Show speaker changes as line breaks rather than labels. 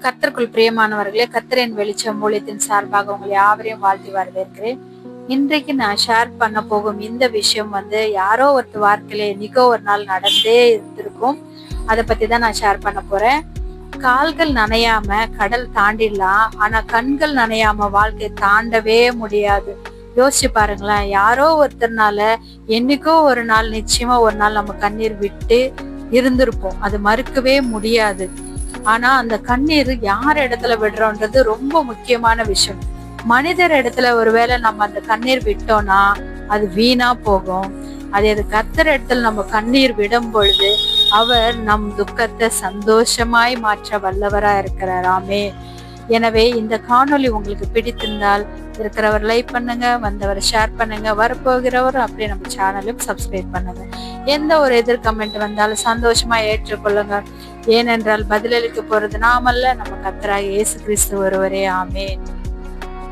கர்த்தருக்குள் பிரியமானவர்களே, கர்த்தரின் வெளிச்சம் ஊழியத்தின் சார்பாக உங்களை யாவரையும் வாழ்த்தி வரவேற்கிறேன். இன்றைக்கு நான் ஷேர் பண்ண போகும் இந்த விஷயம் யாரோ ஒரு வாழ்க்கையில என்னைக்கோ ஒரு நாள் நடந்தே இருந்திருக்கும். அதை பத்தி தான் நான் ஷேர் பண்ண போறேன். கால்கள் நனையாம கடல் தாண்டிடலாம், ஆனா கண்கள் நனையாம வாழ்க்கை தாண்டவே முடியாது. யோசிச்சு பாருங்களேன், யாரோ ஒருத்தர்னால என்னைக்கோ ஒரு நாள் நிச்சயமா ஒரு நாள் நம்ம கண்ணீர் விட்டு இருந்திருப்போம். அது மறுக்கவே முடியாது. ஆனா அந்த கண்ணீர் யார் இடத்துல விடுறோன்றது ரொம்ப முக்கியமான விஷயம். மனிதர் இடத்துல ஒருவேளை நம்ம அந்த கண்ணீர் விட்டோம்னா அது வீணா போகும். அது கர்த்தர் இடத்துல நம்ம கண்ணீர் விடும் பொழுது அவர் நம் துக்கத்தை சந்தோஷமாய் மாற்ற வல்லவரா இருக்கிறாராமே. எனவே இந்த காணொளி உங்களுக்கு பிடித்திருந்தால் இருக்கிறவர் லைக் பண்ணுங்க, வந்தவர் ஷேர் பண்ணுங்க, வரப்போகிறவர் அப்படியே நம்ம சேனலும் சப்ஸ்கிரைப் பண்ணுங்க. எந்த ஒரு எதிர் கமெண்ட் வந்தாலும் சந்தோஷமா ஏற்றுக்கொள்ளுங்க. ஏனென்றால் பதிலளிக்க போறது நாமல்ல, நம்ம கர்த்தராகிய இயேசு கிறிஸ்து ஒருவரே. ஆமென்.